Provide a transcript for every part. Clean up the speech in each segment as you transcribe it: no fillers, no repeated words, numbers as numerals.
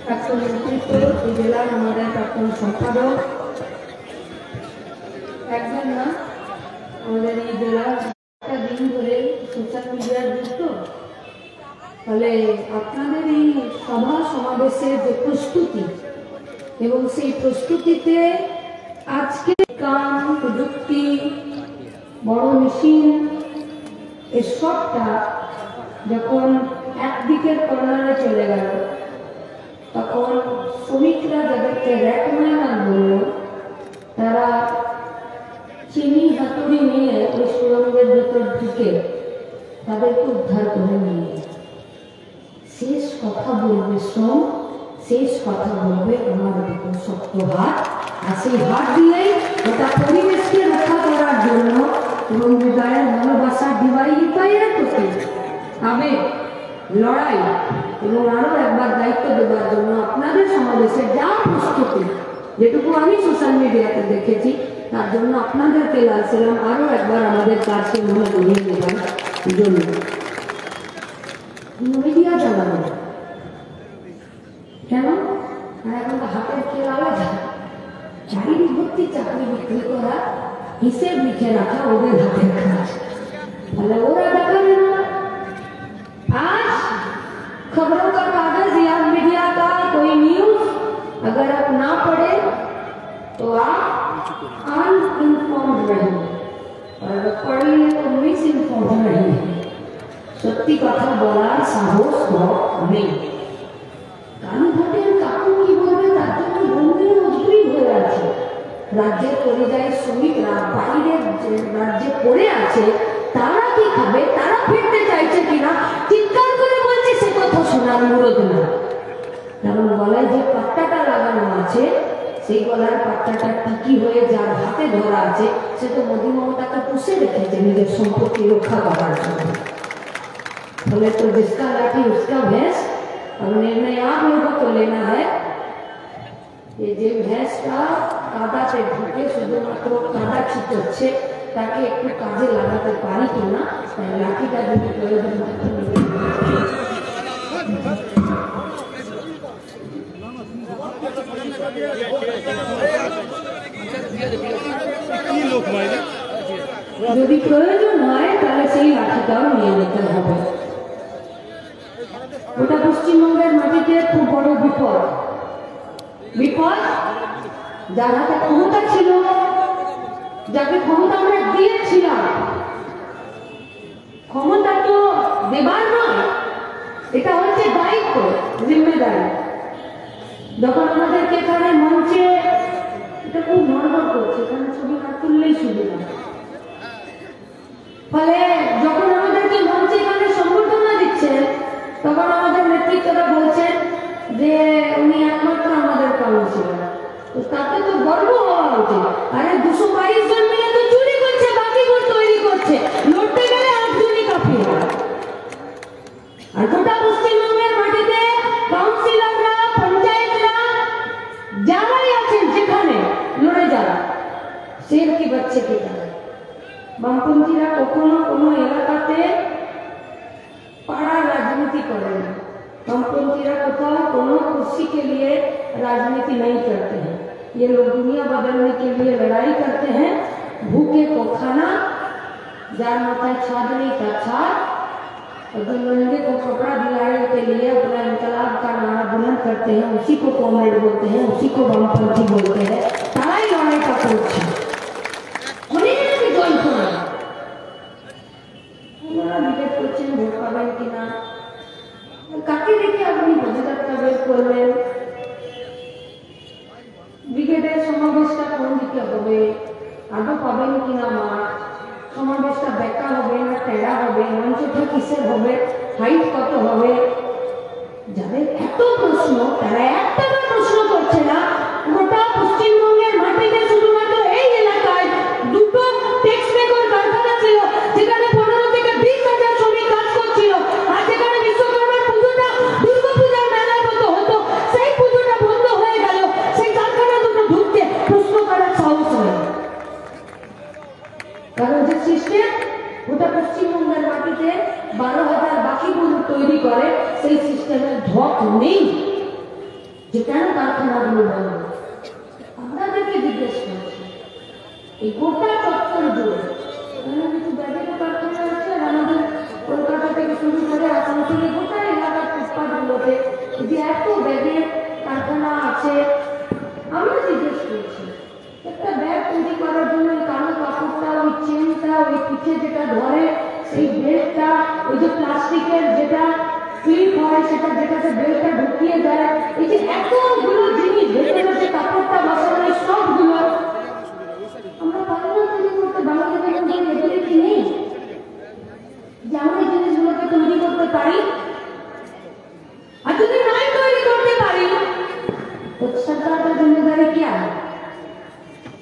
প্রাক্তন নেতৃত্ব, এই জেলার আমাদের প্রাক্তন সম্পাদক, একজন না আমাদের এই জেলার একটা দিন ধরে সোশ্যাল মিডিয়ার যুক্ত, ফলে আপনাদের এই সভা সমাবেশের যে প্রস্তুতি এবং সেই প্রস্তুতিতে আজকে বিজ্ঞান প্রযুক্তি বড় মেশিন এসবটা যখন একদিকের কর্নারে চলে গেল, তখন শ্রমিকরা যাদেরকে র্যাকম্যান বলল, তারা চিনি হাতুড়ি নিয়ে ওই সুরঙ্গের ভেতর ঢুকে তাদেরকে উদ্ধার করে নিয়ে শেষ কথা বলবে শ্রম, শেষ কথা বলবে আমার উপর শক্ত হাত। আর সেই হাত দিয়েই ওটা পরিবেশকে রক্ষা করার জন্য এবং হৃদয়ের ভালোবাসার দিবাইয়ের প্রতি আবেগ, লড়াই এবং আরো একবার দায়িত্ব দেওয়ার জন্য আপনাদের সমাবেশের যা প্রস্তুতি, যেটুকু আমি সোশ্যাল মিডিয়াতে দেখেছি, তার জন্য আপনাদেরকে লাগছিলাম আরো একবার আমাদের কাছে মনে করিয়ে দেবার জন্য। মিডিয়া চালানো কেন? এখন হাতের খেলা আলাদা, চাকরি ভর্তি চাকরি বিক্রি করা, হিসেব লিখে রাখা ওদের হাতের কাজ। তাহলে ওরা দেখাবে না। आज खबरों का कागज या मीडिया का कोई न्यूज अगर आप ना पढ़े तो आप अनइन्फॉर्म्ड रहेंगे, और अगर पढ़ लिए तो मिस इन्फॉर्म्ड रहेंगे। সত্যি কথা বলার সাহস নেই। কানুঘাটের কাকু কি বলবে তার জন্য বন্ধুরা উদ্গ্রীব হয়ে আছে। রাজ্যের পরিযায়ী শ্রমিকরা বাইরের রাজ্যে পড়ে আছে, তারা কি খাবে, তারা ফিরতে চাইছে কিনা চিৎকার করে বলছে, সে কথা শোনার অনুরোধ না। কারণ গলায় যে পাট্টাটা লাগানো আছে, সেই গলার পাট্টাটা টিকি হয়ে যার হাতে ধরা আছে, সে তো মোদী মমতাকে পুষে রেখেছে নিজের সম্পত্তি রক্ষা করার জন্য। बोले तो जिसका लाठी उसका भैंस, और निर्णय आप लोगों को लेना है। ये जो भैंस का कादा से ढुके शुधुमात्र कादा छिटोচ্ছে, তাকে একটু কাজে লাগাতে পারি কিনা, লাঠিটা যদি প্রয়োজন যদি প্রয়োজন হয় তাহলে সেই লাঠিটাও নিয়ে নিতে হবে। ওটা পশ্চিমবঙ্গের মাটিতে খুব বড় বিপদ। বিপদ যার হাতে ক্ষমতা ছিল, যাকে ক্ষমতা আমরা দিয়েছিলাম, ক্ষমতা তো দেবার নয়, এটা হচ্ছে দায়িত্ব, জিম্মেদারি। যখন আমাদেরকে এখানে মঞ্চে, এটা খুব নড়বড় করছে, এখানে ছবি না তুললেই সুবিধা। ফলে যখন আমাদেরকে মঞ্চে এখানে সম্বর্ধনা দিচ্ছেন, তখন আমাদের নেতৃত্বরা বলছেন যে উনি একমাত্র আমাদের কাউন্সিলর, তো তাতে তো গর্ব হওয়া উচিত। আরে 222 জন মিলে তো চুরি করছে, বাকি ভোট তৈরি করছে, লড়তে গেলে 8 জনই কাফি হয়। আর গোটা পশ্চিমবঙ্গের মাটিতে কাউন্সিলররা, পঞ্চায়েতরা যারাই আছেন যেখানে লড়ে যারা, শের কি বাচ্চে কি তারা। বামপন্থীরা কখনো কোনো এলাকাতে পাড়ার राजनीति करे ना, वामपंथीरा कोথাও কোনো कुर्सी के लिए राजनीति नहीं करते हैं। ये लोग दुनिया बदलने के लिए लड़ाई करते हैं। भूखे को खाना, जार माथा छाद नहीं था छाद, और जो नंगे को कपड़ा दिलाने के लिए अपना इंकलाब का नारा बुलंद करते हैं, उसी को कॉमरेड बोलते हैं, उसी को वामपंथी बोलते हैं। ताराई लड़ाई का कोच বিজেপি করছেন, ভোট পাবেন কিনা, কাকে দেখে আপনি পদযাত্রা বের করলেন, ব্রিগেডের সমাবেশটা কোন দিকে হবে, আদৌ পাবেন কিনা মাঠ, সমাবেশটা বেকা হবে না টেরা হবে, মঞ্চটা কিসের হবে, হাইট কত হবে। যাদের এত প্রশ্ন, তারা একটা প্রশ্ন করছে না। গোটা পশ্চিমবঙ্গের মাটিতে শুধুমাত্র এই এলাকায় দুটো টেক্স মেকার কারখানা ছিল, যেখানে 15 থেকে 20,000 শ্রমিক কাজ করছিল। আর যেখানে বিশ্বকর্মার পুজোটা দুর্গাপূজার মেলার মতো হতো, সেই পুজোটা বন্ধ হয়ে গেল, সেই কারখানা দুটো ঢুকতে প্রশ্ন করার সাহস হয়। কারণ যে সিস্টেম গোটা পশ্চিমবঙ্গের মাটিতে 12,000 বাকি পুজো তৈরি করে, সেই সিস্টেমের ঢক নেই। যে কেন কারখানাগুলো বন্ধ। আপনাদেরকে জিজ্ঞেস করছি, এই গোটা চত্বর জুড়ে কিছু ব্যাগের কারখানা আছে, আর আমাদের কলকাতা থেকে শুরু করে আসানসোলের গোটা এলাকার ফুটপাথগুলোতে যে এত ব্যাগের কারখানা আছে, আমরা জিজ্ঞেস করছি একটা ব্যাগ তৈরি করার জন্য কালো কাপড়টা, ওই চেনটা, ওই পিঠে যেটা ধরে সেই বেল্টটা, ওই যে প্লাস্টিকের যেটা ক্লিপ হয় সেটা যেটাতে বেল্টটা ঢুকিয়ে দেয়, এই যে এতগুলো জিনিস ভেতরে যে কাপড়টা বসানো, সবগুলো আমরা পারি না তৈরি করতে। বাংলাদেশের মধ্যে এবিলিটি নেই যে আমরা এই জিনিসগুলোকে তৈরি করতে পারি। আর যদি নাই তৈরি করতে পারি তো সরকারের জিম্মেদারি কি আছে?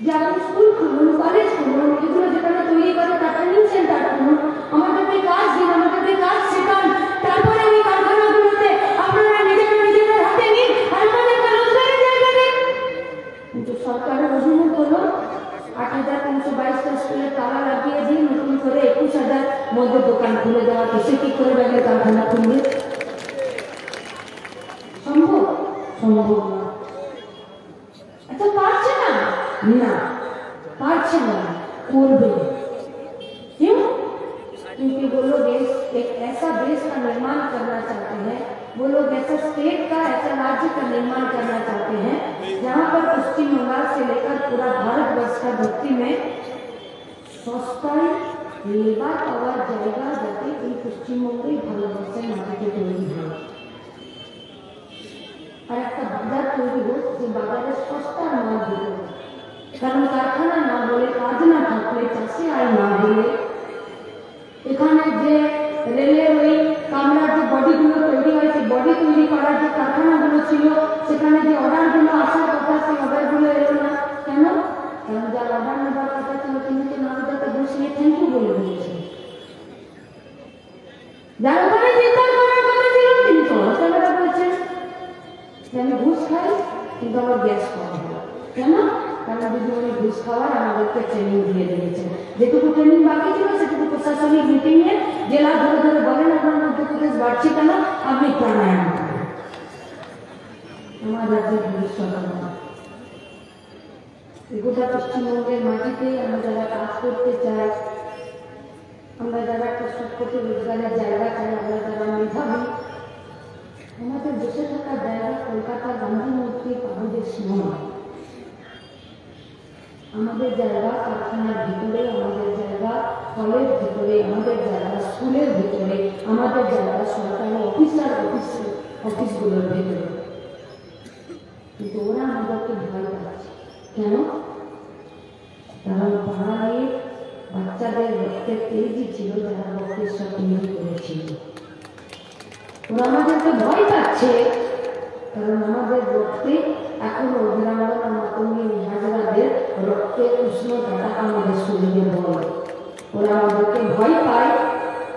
যে আপনি স্কুল খুলুন, কলেজ খুলুন, এগুলো যেখানে তৈরি করে তার ট্রেনিং সেন্টার খুলুন, আমাদেরকে কাজ দিন, আমাদেরকে কাজ শেখান, তারপরে ওই কারখানাগুলোতে আপনারা নিজেদের হাতে নিন আর আমাদেরকে রোজগারের জায়গা দিন। কিন্তু সরকারের অভিমুখ হলো ৮,৩২২টা স্কুলের তালা লাগিয়ে দিয়ে নতুন করে ২১,০০০ মধ্যে দোকান খুলে দেওয়া। সে কি করে ব্যাগের কারখানা খুলবে? সম্ভব? সম্ভব না। আচ্ছা পারছে না? না पार्चे ना पूर्व क्यों? क्योंकि वो लोग एक ऐसा देश का निर्माण करना चाहते हैं, वो लोग ऐसा स्टेट का, ऐसा राज्य का निर्माण करना चाहते हैं जहाँ पर पश्चिम बंगाल से लेकर पूरा भारतवर्ष का धरती में सस्ताई लेबर पावर जाएगा, जाते এই পশ্চিমবঙ্গই ভারতবর্ষের মাটিতে তৈরি হয়। আর একটা বাজার তৈরি হোক যে বাজারে সস্তা মাল দিতে, কারণ কারখানা না হলে, কাজ না থাকলে, চাষি আয় না হলে, এখানে যে রেলের ওই কামরার যে বডিগুলো তৈরি হয়েছে, বডি তৈরি করার যে কারখানাগুলো ছিল, সেখানে যে অর্ডারগুলো আসার কথা সেই অর্ডারগুলো এলো না। কেন? কারণ যার অর্ডার নেবার কথা ছিল তিনি তো নামটাকে বসিয়ে থ্যাংক ইউ বলে দিয়েছে। যার ওখানে চিন্তা করার কথা ছিল তিনি তো অর্ডারটা বলছেন যে আমি ঘুষ খাই কিন্তু আমার গ্যাস কম হয়। কেন? কারণ যদি উনি ঘুষ খাওয়ার আমাদেরকে ট্রেনিং দিয়ে দিয়েছেন। যেটুকু ট্রেনিং বাকি ছিল সেটুকু প্রশাসনিক মিটিংয়ে জেলা ধরে ধরে বলেন আপনার মধ্যপ্রদেশ বাড়ছে কেন, আপনি প্রাণায়াম করেন। আমার রাজ্যের ভবিষ্যৎ গোটা পশ্চিমবঙ্গের মাটিতে আমরা যারা কাজ করতে চাই, আমরা যারা একটা সৎপথে রোজগারের জায়গা চাই, আমরা যারা মেধাবী, আমাদের বসে থাকার জায়গা কলকাতা গান্ধী মূর্তি পাবলিশ নয়। আমাদের জায়গা কারখানার ভিতরে, আমাদের জায়গা কলের ভিতরে, আমাদের জায়গা স্কুলের ভিতরে, আমাদের জায়গা সরকারি অফিসগুলোর ভিতরে। কিন্তু ওরা আমাদেরকে ভয় পাচ্ছে কেন? কারণ পাড়ায় বাচ্চাদের রক্তের তেজই ছিল যারা রক্তের সাথে মিল করেছিল। ওরা আমাদেরকে ভয় পাচ্ছে কারণ আমাদের রক্তে এখনো অভিরামরা মাতঙ্গী হাজরাদের রক্তের উষ্ণতাটা আমাদের শরীরে বয়। ওরা আমাদেরকে ভয় পায়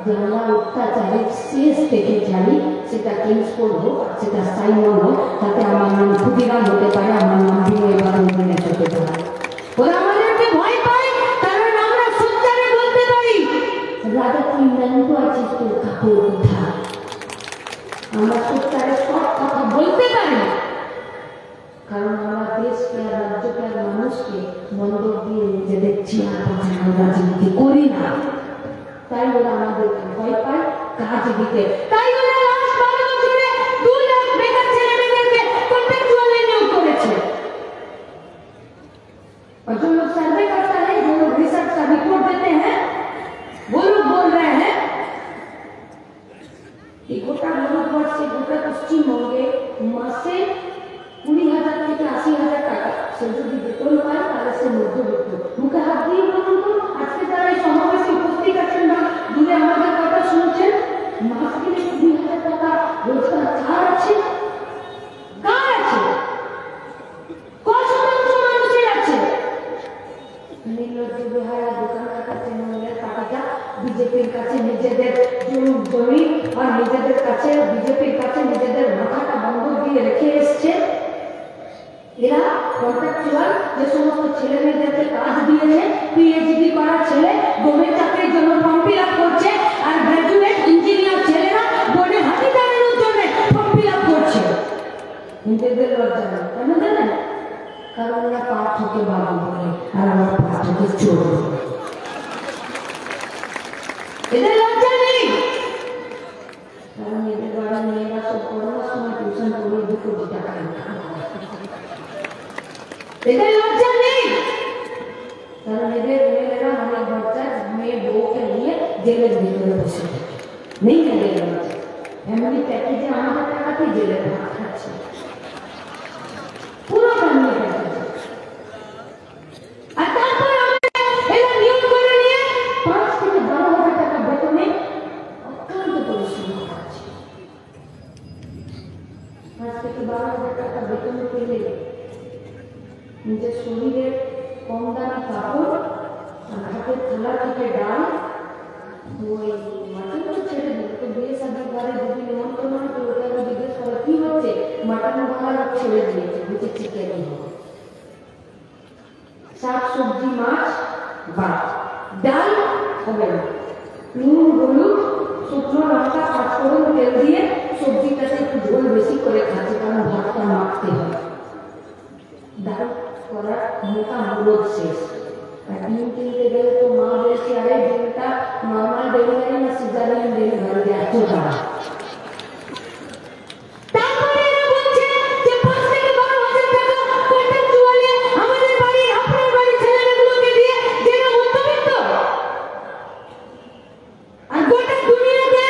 যে আমরা অত্যাচারের শেষ থেকে জানি, সেটা কিংসফোর্ড হোক, সেটা সাইমন হোক, তাতে আমার নাম ক্ষুদিরাম হতে পারে, আমার নাম বিনয় বাদনের হতে পারে। ওরা আমাদেরকে ভয় পায় কারণ আমরা সত্যি বলতে পারি রাজা তুই ন্যান্ত আছিস, তোর কাপড় কোথায়। আমরা সত্যি সব কথা বলতে পারি কারণ আমরা দেশকে আর রাজ্যকে আর মানুষকে বন্দর দিয়ে নিজেদের চেয়ার বাঁচানোর রাজনীতি করি না। তাই ওরা আমাদেরকে ভয় পায় কাজ দিতে। তাই ওরা লাস্ট 12 বছরে 2 লাখ বেকার ছেলেমেয়েদেরকে কন্ট্রাকচুয়ালি নিয়োগ করেছে। और जो लोग सर्वे करता है, जो लोग रिसर्च का रिपोर्ट देते हैं, वो लोग बोल रहे हैं कि गोटा भारतवर्ष से गोटा पश्चिमबंगे मासे 20,000 থেকে 80,000 টাকা সে যদি বেতন পায় তাহলে সে মধ্যবিত্ত। মুখে হাত দিয়ে বলুন তো আজকে যারা এই সমাবেশে উপস্থিত আছেন বা দূরে আমাদের কথা শুনছেন, মাসে 20,000 টাকা রোজগার কার আছে? কার আছে? কত শতাংশ মানুষের আছে? নির্লজ্জ বেহায়া দোকান কাটা তৃণমূলের টাকাটা বিজেপির কাছে নিজেদের জমি আর নিজেদের কাছে বিজেপির কাছে নিজেদের মাথাটা বন্ধ দিয়ে রেখে এসছে। এরা কন্ট্রাকচুয়াল যে সমস্ত ছেলে মেয়েদেরকে কাজ দিয়েছে, পিএইচডি করা ছেলে গভর্নমেন্ট চাকরির জন্য ফর্ম ফিল আপ করছে, আর গ্রাজুয়েট ইঞ্জিনিয়ার ছেলেরা বোর্ডে হাতি টানানোর জন্য ফর্ম ফিল আপ করছে। হিন্দুদের লজ্জা নেই, কেন জানেন? কারণ ওরা পাঠকে বাবা বলে আর আমার পাঠকে চোর বলে। এদের লজ্জা নেই, কারণ এদের বাড়ির মেয়েরা সব করোনার সময় টিউশন করে 2 কোটি টাকা ইনকাম করে। এদের লজ্জা নেই, কারণ এদের মেয়েরা অনেক বাচ্চা মেয়ে বউকে নিয়ে জেলের ভিতরে বসে থাকে। নেই এদের লজ্জা, ফ্যামিলি প্যাকেজে আমাদের টাকাতেই জেলে ভাত খাচ্ছে, পুরো ফ্যামিলি প্যাকেজে। আর তারপর এরা নিয়োগ করে নিয়ে 5 থেকে 12,000 টাকা বেতনে অত্যন্ত পরিশ্রম করছে। 5 থেকে 12,000 টাকা বেতন পেলে নিজের শরীরের কম দামি কাপড় আর হাতের থালা থেকে ডাল ওই মাটন তো ছেড়ে দিল, তো বিয়ে শাদির ঘরে যদি নিমন্ত্রণ হয় তো ওটা জিজ্ঞেস করে কি হচ্ছে, মাটন ভাড়া ছেড়ে দিয়েছে, বুঝে চিকেন হবে, শাক সবজি মাছ ভাত, ডাল হবে না, নুন হলুদ শুকনো লঙ্কা 5 ফোড়ন তেল দিয়ে সবজিটাতে একটু ঝোল বেশি করে খাচ্ছে, কারণ ভাতটা মাখতে হয়। ডাল করার মোটা মুরদ শেষ। আর ডিম কিনতে গেলে তো মা বলছে আরে ডিমটা নর্মাল ডেলিভারি না সিজারিয়ান ডেলিভারি, এত দাম। তারপরে এরা বলছে যে 5 থেকে 12,000 টাকা কন্ট্রাক্টুয়ালি আমাদের বাড়ি আপনার বাড়ি ছেলেমেয়েগুলোকে দিয়ে যেন মধ্যবিত্ত। আর গোটা দুনিয়াতে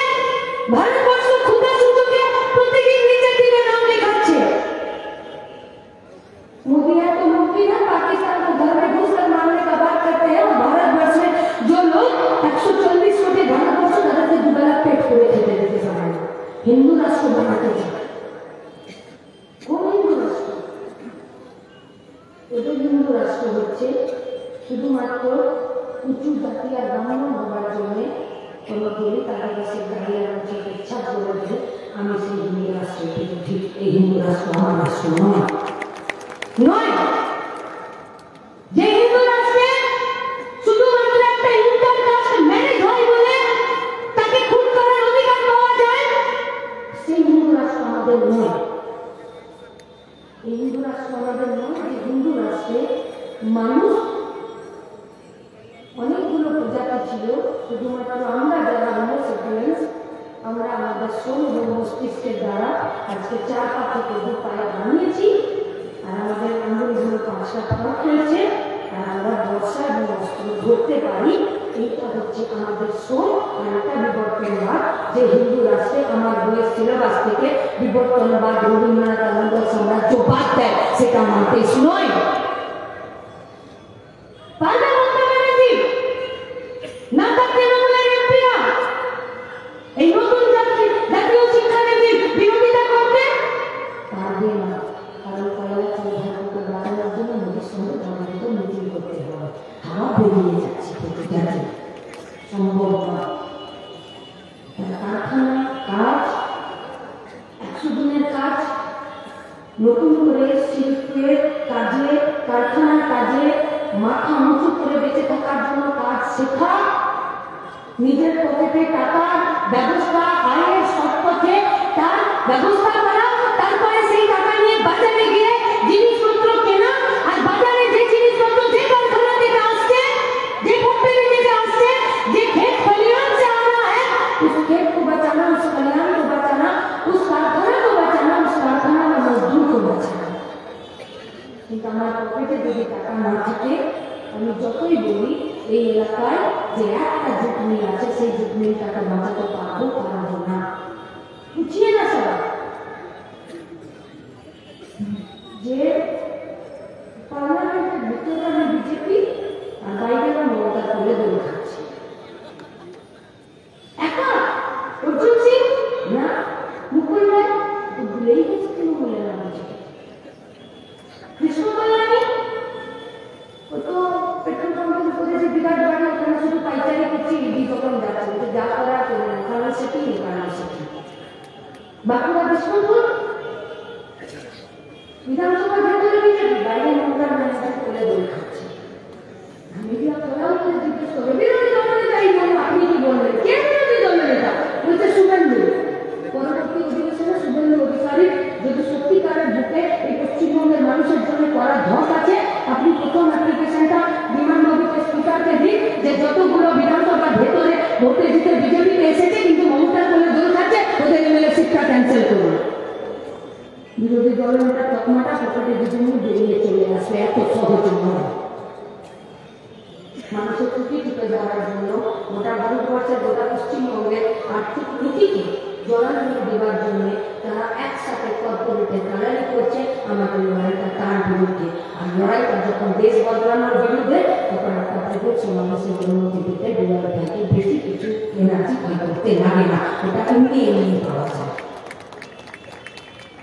ভারতবর্ষ ক্ষুধা সূচকে প্রতিদিন নিচের দিকে নাম লেখাচ্ছে। मोदिया तो मुमकिन है पाकिस्तान को घर में घुसकर मारने का बात करते हैं, और भारतवर्ष में जो लोग 140 कोटी भारतवर्ष तरह से दुबला पेट पूरे खेते देते समय हिंदू राष्ट्र बनाते थे। कौन हिंदू राष्ट्र? এদের হিন্দু রাষ্ট্র হচ্ছে শুধুমাত্র উঁচু জাতি আর ব্রাহ্মণ হওয়ার জন্য কোনো দলই তাদের কাছে দাঁড়িয়ে আমাকে ইচ্ছা করে যে আমি সেই হিন্দু রাষ্ট্রের বিরোধী, এই হিন্দু রাষ্ট্র আমার রাষ্ট্র নয়। নয়, যে হিন্দু রাষ্ট্রে শুধুমাত্র একটা ইন্টারকাস্ট ম্যারেজ হয় বলে তাকে খুন করার অধিকার পাওয়া যায়, সেই হিন্দু রাষ্ট্র আমাদের নয়। এই হিন্দু রাষ্ট্র আমাদের নয়, যে হিন্দু রাষ্ট্রে মানুষ অনেকগুলো প্রজাতি ছিল, শুধুমাত্র আমরা যারা হোমো সেপিয়েন্স, আমরা আমাদের সোল এবং মস্তিষ্কের দ্বারা আজকে 4 পা থেকে 2 পায়ে বানিয়েছি, আর আমাদের আঙ্গুলগুলো 5টা ফাঁক হয়েছে, আর আমরা বর্ষা এবং অস্ত্র ধরতে পারি। এইটা হচ্ছে আমাদের সোল। আর এটা বিবর্তনবাদ, যে হিন্দু রাষ্ট্রে আমার বইয়ের সিলেবাস থেকে বিবর্তনবাদ রবীন্দ্রনাথ আনন্দ সাম্রাজ্য বাদ দেয়, সেটা আমার দেশ নয়। না থাকতে তৃণমূলের এমপিরা এই নতুন জাতীয় শিক্ষানীতির বিরোধিতা করতে পারবে না, কারণ কয়লা চৌধারকে বাড়ানোর জন্য মোদীর সঙ্গে আমাদের মিটিং করতে হবে। হাওয়া বেরিয়ে যাচ্ছে প্রতিটা দিন, সম্ভব নয়। কারখানায় কাজ 100 দিনের কাজ, নতুন করে শিল্পের কাজে কারখানার কাজে মাথা উঁচু করে বেঁচে থাকার জন্য কাজ শেখা, নিজের পকেটে টাকার ব্যবস্থা, আয়ের সৎ পথে তার ব্যবস্থা করা, তারপরে সেই টাকা নিয়ে বাজারে গিয়ে জিনিসপত্র কেনা, আর বাজারে যে জিনিসপত্র যে কারখানা থেকে আসছে, যে কোম্পানি থেকে আসছে, যে खेत खलिहान से आ रहा है, उस खेत को बचाना, उस खलिहान को बचाना, उस कारखाना को बचाना, उस कारखाना में मजदूर को बचाना। কিন্তু আমার পকেটে যদি টাকা না থাকে, আমি যতই বলি এই এলাকায় যে একটা জুট মিল আছে, সেই জুট মিলটাকে বাঁচাতে পারবো না। বুঝিয়ে না সবাই যে পার্লামেন্টের ভিতরে আমি বিজেপি আর বাইরে মমতা করে দৌড় খাচ্ছি। একা অর্জুন সিং না, মুকুল রায় তো ভুলেই গেছে তৃণমূলের নাম। কৃষ্ণ কল্যাণী ও তো পেট্রোল পাম্পের উপরে যে বিরাট বাড়ি, ওখানে শুধু পাইচারি করছে, ইডি যখন যাচ্ছে ওকে যা করার করলেন, কারণ সেটি কারণ সেটি। বাঁকুড়া বিষ্ণুপুর বিধানসভা ভেতরে বিজেপি, বাইরে মমতার ম্যানেজার করে দৌড় খাচ্ছে। মিডিয়া তোরাও তো জিজ্ঞেস করবে বিরোধী দলনেতা, এই বলবো আপনি কি বললেন, কে বিরোধী দলনেতা? বলছে শুভেন্দু। পরবর্তী অধিবেশনে শুভেন্দু অধিকারী যদি সত্যিকারের বুকে বিরোধী দলের নেতা তকমাটা পকেটের জন্য বেরিয়ে চলে আসবে, এত সহজ নয়। মানুষের ত্রুটি টিপে দেওয়ার জন্য গোটা ভারতবর্ষের গোটা পশ্চিমবঙ্গের আর্থিক নীতিকে জলাঞ্জলি দেওয়ার জন্য তারা একসাথে কর্পোরেটে দালালি করছে আমাদের লড়াইটা তার বিরুদ্ধে। আর লড়াইটা যখন দেশ বদলানোর বিরুদ্ধে তখন একটা প্রাইভেট সমাবেশের অনুমতি দিতে দুলাল ভাইকে বেশি কিছু এনার্জি করতে লাগে না, ওটা এমনি এমনি পাওয়া যায়।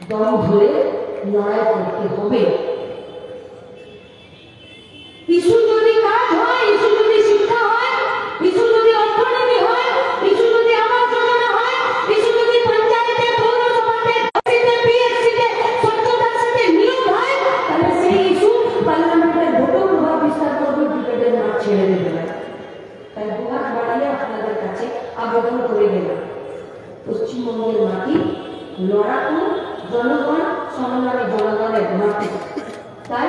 দম ধরে লড়াই করতে হবে। ইস্যু যদি কাজ হয়, ইস্যু যদি শিক্ষা হয়, ইস্যু যদি অর্থনীতি হয়, ইস্যু যদি আবাস যোজনা হয়, ইস্যু যদি পঞ্চায়েতে পৌরসভাতে পিএসসিতে স্বচ্ছতার সাথে নিয়োগ হয়, তাহলে সেই ইস্যু পার্লামেন্টের ভোটেও প্রভাব বিস্তার করবে, ডিবেটের মাঠ ছেড়ে দেবে না। তাই দুহাত বাড়িয়ে আপনাদের কাছে আবেদন করে গেলাম, পশ্চিমবঙ্গের মাটি লড়াকু জনগণ সমন্বয় জনগণের মাটি। তাই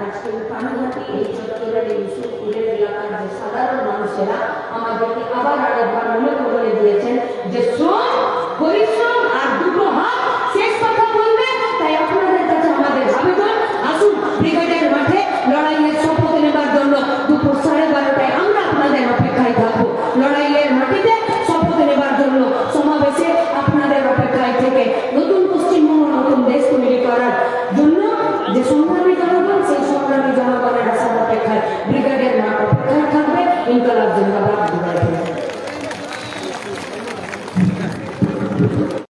আজকে পানিঘাটি এই চত্বরের এই ইউসুফপুরের এলাকার যে সাধারণ মানুষেরা আমাদেরকে আবার আরেকবার মনে করে দিয়েছেন যে শ্রম, পরিশ্রম আর দুটো হাত শেষ কথা বলবে। তাই আপনাদের কাছে আমাদের আবেদন, আসুন ব্রিগেডের মাঠে লড়াইয়ের শপথ নেবার জন্য দুপুর 12:30টায় আমরা আপনাদের অপেক্ষায় থাকবো। লড়াইয়ের মাটিতে শপথ নেবার জন্য সমাবেশে আপনাদের অপেক্ষায় থেকে